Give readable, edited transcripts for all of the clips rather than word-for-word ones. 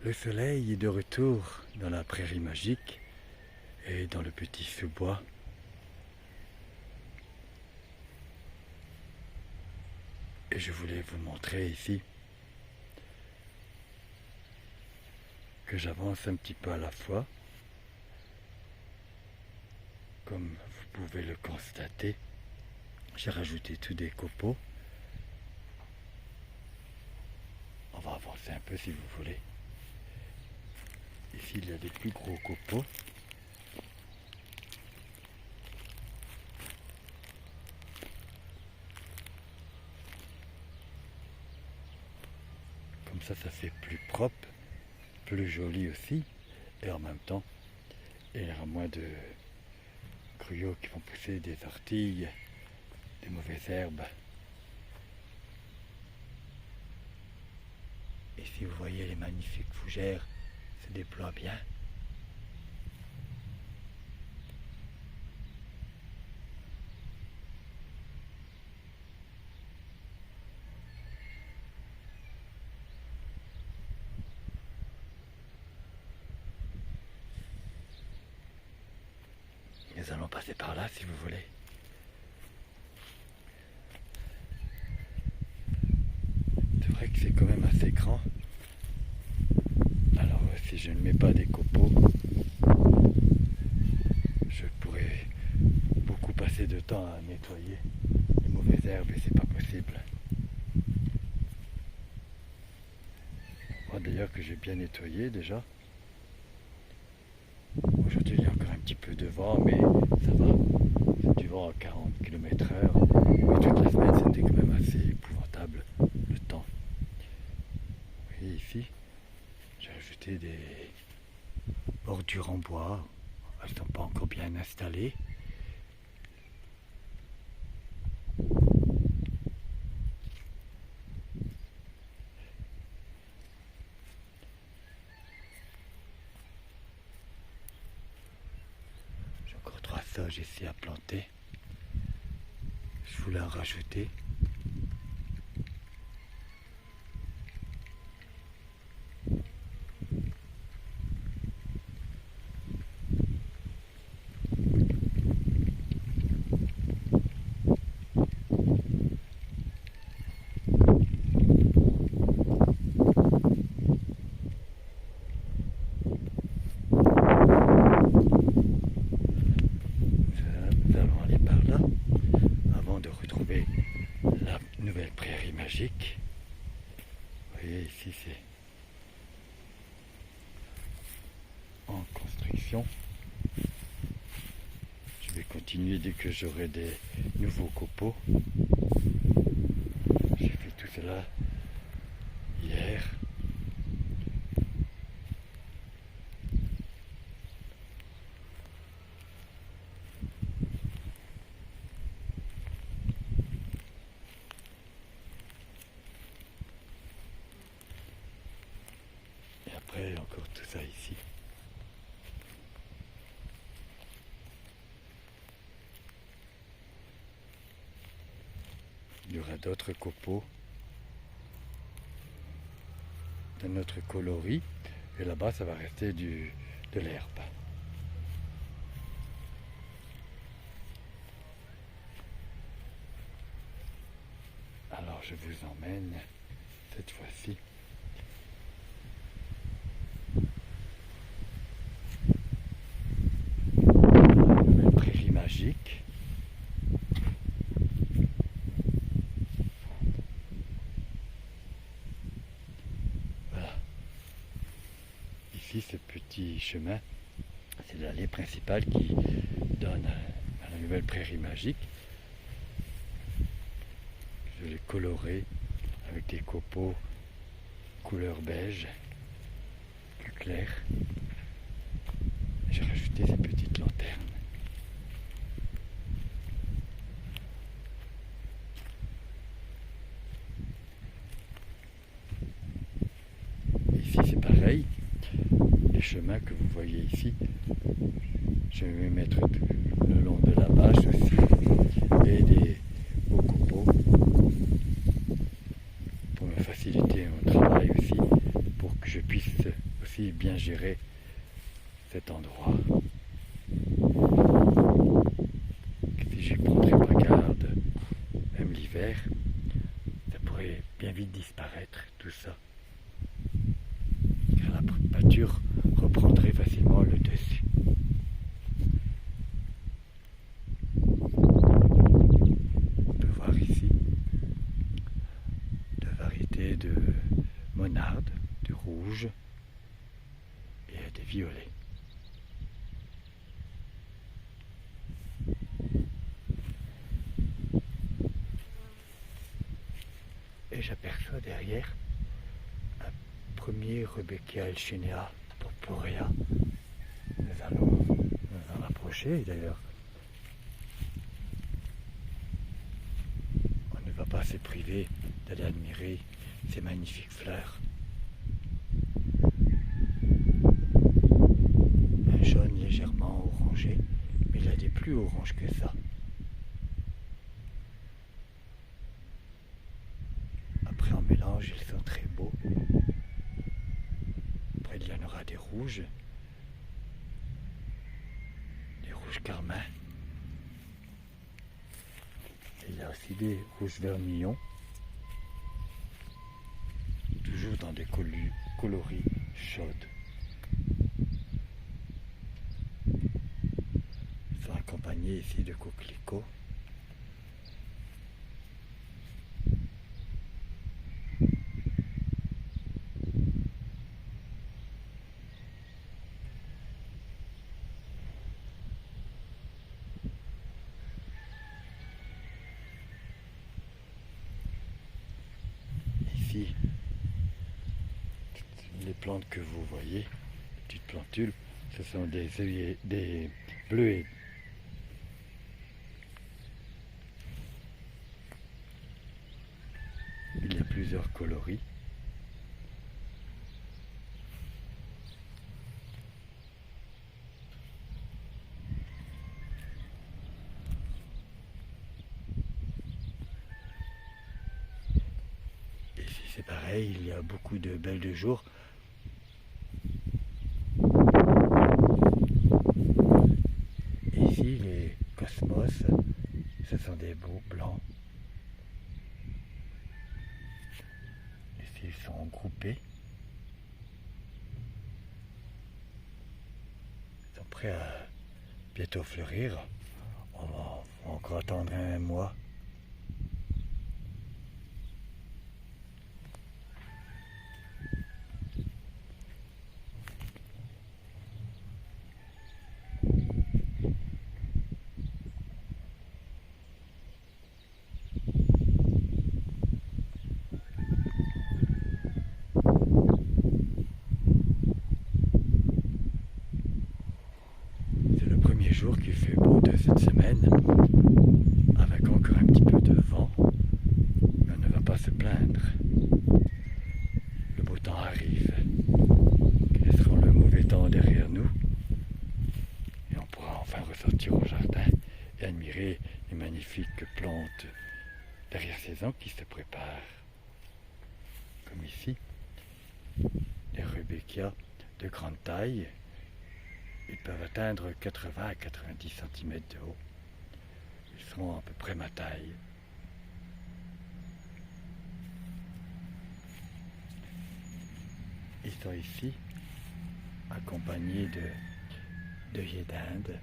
Le soleil est de retour dans la prairie magique et dans le petit sous-bois. Et je voulais vous montrer ici que j'avance un petit peu à la fois. Comme vous pouvez le constater, j'ai rajouté tous des copeaux. On va avancer un peu si vous voulez. Ici, il y a des plus gros copeaux. Comme ça fait plus propre, plus joli aussi. Et en même temps, il y aura moins de gruyaux qui vont pousser, des orties, des mauvaises herbes. Ici, vous voyez les magnifiques fougères se déploient bien. Nous allons passer par là si vous voulez. C'est vrai que c'est quand même assez grand. Alors si je ne mets pas des copeaux, je pourrais beaucoup passer de temps à nettoyer les mauvaises herbes et c'est pas possible. Moi d'ailleurs que j'ai bien nettoyé déjà. Aujourd'hui il y a encore un petit peu de vent mais ça va. C'est du vent à 40 km/h. Mais toute la semaine c'était quand même assez épouvantable le temps. Vous voyez ici, j'ai ajouté des bordures en bois. Elles ne sont pas encore bien installées. J'ai encore 3 sauges ici à planter. Je voulais en rajouter. Nous allons aller par là avant de retrouver la nouvelle prairie magique. Vous voyez ici c'est en construction. Je vais continuer dès que j'aurai des nouveaux copeaux. J'ai fait tout cela hier. Et après encore tout ça ici. Il y aura d'autres copeaux d'un autre coloris et là-bas ça va rester de l'herbe. Alors je vous emmène cette fois-ci dans une prairie magique. Ici, ce petit chemin, c'est l'allée principale qui donne à la nouvelle prairie magique. Je l'ai colorée avec des copeaux couleur beige, plus clair. J'ai rajouté ces petites lanternes. Ici, c'est pareil. Les chemins que vous voyez ici, je vais mettre le long de la bâche aussi et des beaux copeaux pour me faciliter mon travail aussi, pour que je puisse aussi bien gérer cet endroit. Si j'y prendrais pas garde, même l'hiver, ça pourrait bien vite disparaître, tout ça. Car la pâture reprendrait facilement le dessus. On peut voir ici de variétés de monardes, du rouge et des violets. Et j'aperçois derrière un premier Rudbeckia elchinea purpurea. Nous allons nous en approcher d'ailleurs. On ne va pas se priver d'aller admirer ces magnifiques fleurs. Un jaune légèrement orangé, mais il y a des plus oranges que ça. Après en mélange, ils sont très beaux. Après il y en aura des rouges carmin. Et il y a aussi des rouges vermillons, toujours dans des coloris chaudes. Ils sont accompagnés ici de coquelicots. Ici, les plantes que vous voyez, petites plantules, ce sont des œillets, des bleuets. Il y a plusieurs coloris. Ici c'est pareil, il y a beaucoup de belles de jour. Ici les cosmos, ce sont des beaux blancs. Ici ils sont groupés. Ils sont prêts à bientôt fleurir. On va encore attendre un mois. Jour qui fait beau de cette semaine, avec encore un petit peu de vent, mais on ne va pas se plaindre. Le beau temps arrive, laisserons le mauvais temps derrière nous, et on pourra enfin ressortir au jardin et admirer les magnifiques plantes d'arrière-saison qui se préparent, comme ici, les Rudbeckia de grande taille. Ils peuvent atteindre 80 à 90 cm de haut. Ils seront à peu près ma taille. Ils sont ici, accompagnés d'œillets d'Inde.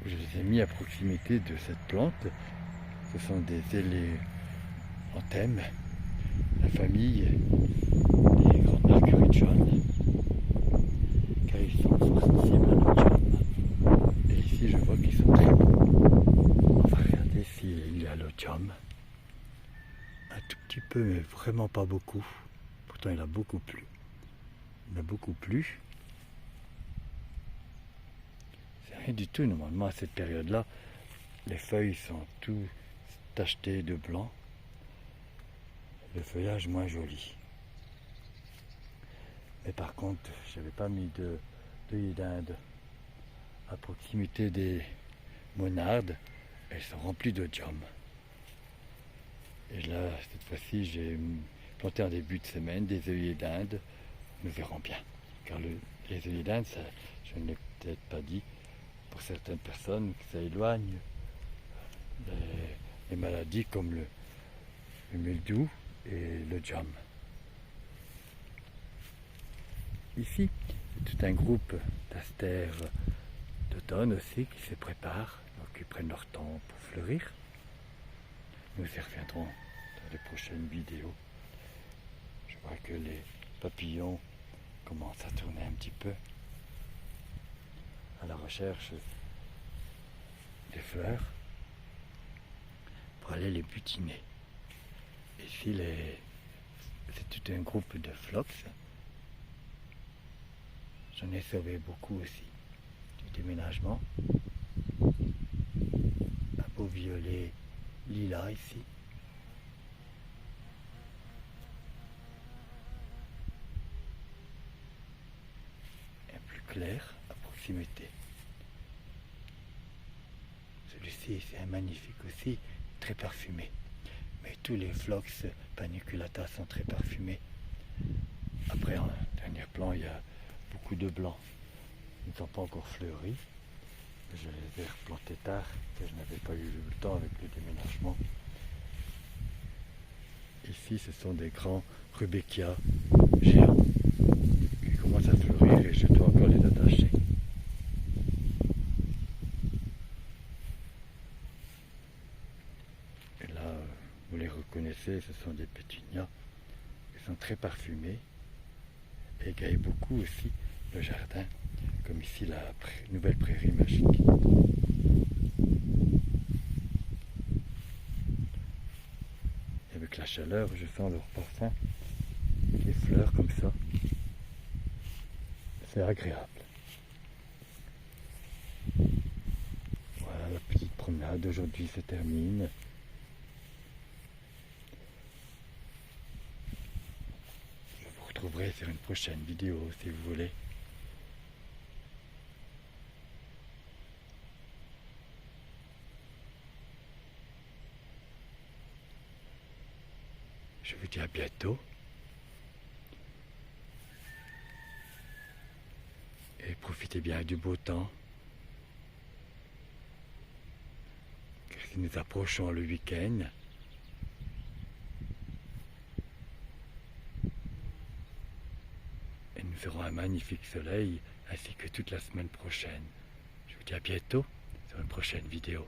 Je les ai mis à proximité de cette plante. Ce sont des éléanthèmes, la famille des grandes marguerites jaunes, car ils sont fort sensibles à l'otium. Et ici, je vois qu'ils sont très beaux. On va regarder s'il y a l'otium. Un tout petit peu, mais vraiment pas beaucoup. Pourtant, il a beaucoup plu. Il a beaucoup plu. Rien du tout, normalement à cette période-là, les feuilles sont tout tachetées de blanc, le feuillage moins joli. Mais par contre, je n'avais pas mis d'œillets d'Inde à proximité des monardes, elles sont remplies de jam. Et là, cette fois-ci, j'ai planté en début de semaine des œillets d'Inde. Nous verrons bien. Car les œillets d'Inde, je ne l'ai peut-être pas dit, pour certaines personnes, ça éloigne les maladies comme le mildiou et le jam. Ici, c'est tout un groupe d'astères d'automne aussi qui se préparent, donc qui prennent leur temps pour fleurir. Nous y reviendrons dans les prochaines vidéos. Je vois que les papillons commencent à tourner un petit peu à la recherche des fleurs pour aller les butiner. Ici, c'est tout un groupe de phlox. J'en ai sauvé beaucoup aussi du déménagement. Un beau violet lilas ici. Un plus clair à proximité. Celui-ci c'est un magnifique aussi, très parfumé. Mais tous les phlox paniculata sont très parfumés. Après, en dernier plan, il y a beaucoup de blancs. Ils ne sont pas encore fleuris. Je les ai replantés tard, que je n'avais pas eu le temps avec le déménagement. Ici, ce sont des grands rudbeckias géants qui commencent à fleurir et je dois encore les attacher. Et là, vous les reconnaissez, ce sont des pétunias qui sont très parfumés et égayent beaucoup aussi le jardin, comme ici la nouvelle prairie magique. Et avec la chaleur, je sens leur parfum, les fleurs comme ça. C'est agréable. Voilà, la petite promenade d'aujourd'hui se termine. Je vous retrouverai sur une prochaine vidéo si vous voulez. Je vous dis à bientôt. Et profitez bien du beau temps. Car si nous approchons le week-end, et nous aurons un magnifique soleil ainsi que toute la semaine prochaine. Je vous dis à bientôt sur une prochaine vidéo.